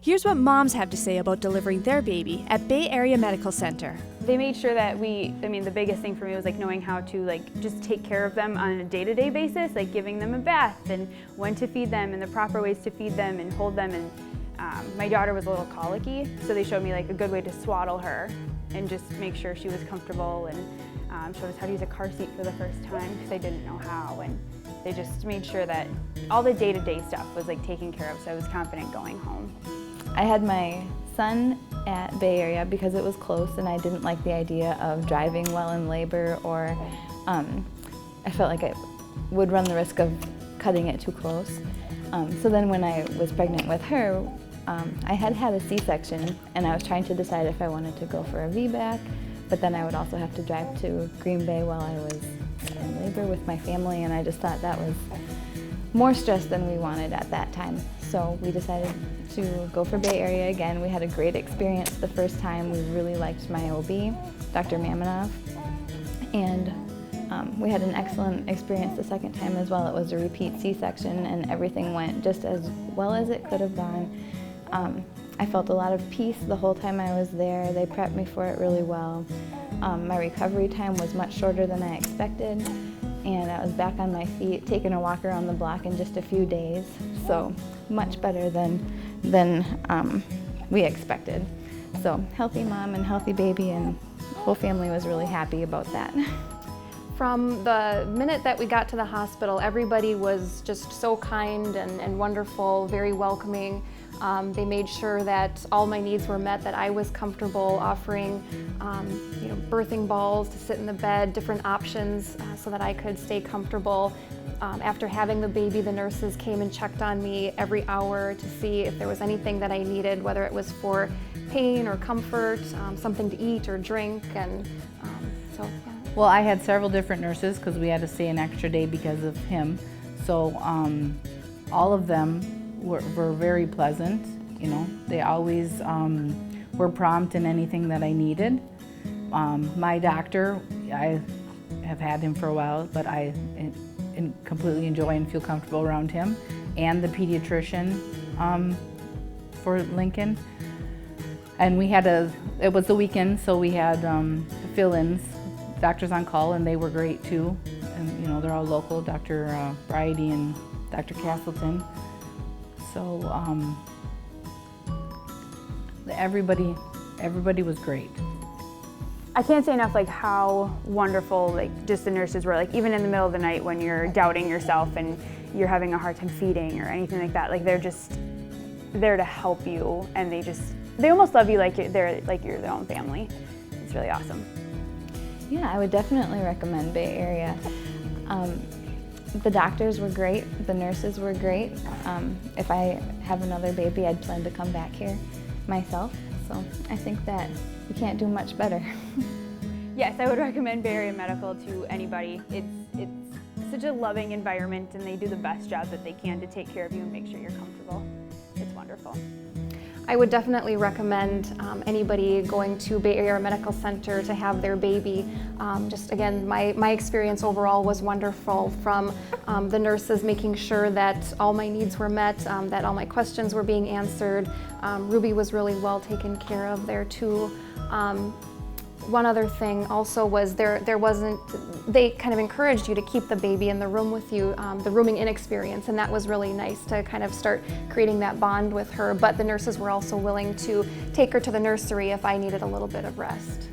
Here's what moms have to say about delivering their baby at Bay Area Medical Center. They made sure that the biggest thing for me was knowing how to just take care of them on a day-to-day basis, giving them a bath and when to feed them and the proper ways to feed them and hold them. And my daughter was a little colicky, so they showed me a good way to swaddle her and just make sure she was comfortable, and showed us how to use a car seat for the first time because I didn't know how. And they just made sure that all the day-to-day stuff was taken care of, so I was confident going home. I had my son at Bay Area because it was close and I didn't like the idea of driving while in labor, or I felt like I would run the risk of cutting it too close. So then when I was pregnant with her, I had a C-section and I was trying to decide if I wanted to go for a VBAC, but then I would also have to drive to Green Bay while I was in labor with my family, and I just thought that was more stress than we wanted at that time. So we decided to go for Bay Area again. We had a great experience the first time. We really liked my OB, Dr. Mamonov, and we had an excellent experience the second time as well. It was a repeat C-section and everything went just as well as it could have gone. I felt a lot of peace the whole time I was there. They prepped me for it really well. My recovery time was much shorter than I expected, and I was back on my feet, taking a walk around the block in just a few days. So much better than we expected. So healthy mom and healthy baby, and the whole family was really happy about that. From the minute that we got to the hospital, everybody was just so kind and wonderful, very welcoming. They made sure that all my needs were met, that I was comfortable offering birthing balls to sit in the bed, different options so that I could stay comfortable. After having the baby, the nurses came and checked on me every hour to see if there was anything that I needed, whether it was for pain or comfort, something to eat or drink, and so yeah. Well, I had several different nurses because we had to stay an extra day because of him. So all of them were very pleasant. They always were prompt in anything that I needed. My doctor, I have had him for a while, but I completely enjoy and feel comfortable around him, and the pediatrician for Lincoln. And it was the weekend, so we had fill-ins, doctors on call, and they were great too. And they're all local, Dr. Bridey and Dr. Castleton. So everybody was great. I can't say enough how wonderful just the nurses were. Even in the middle of the night when you're doubting yourself and you're having a hard time feeding or anything like that, they're just there to help you, and they almost love you they're you're their own family. It's really awesome. Yeah, I would definitely recommend Bay Area. The doctors were great, the nurses were great. If I have another baby, I'd plan to come back here myself. So I think that you can't do much better. Yes, I would recommend Bay Area Medical to anybody. It's such a loving environment, and they do the best job that they can to take care of you and make sure you're comfortable. It's wonderful. I would definitely recommend anybody going to Bay Area Medical Center to have their baby. Just again, my experience overall was wonderful, from the nurses making sure that all my needs were met, that all my questions were being answered. Ruby was really well taken care of there too. One other thing also was they kind of encouraged you to keep the baby in the room with you, the rooming in experience, and that was really nice to kind of start creating that bond with her. But the nurses were also willing to take her to the nursery if I needed a little bit of rest.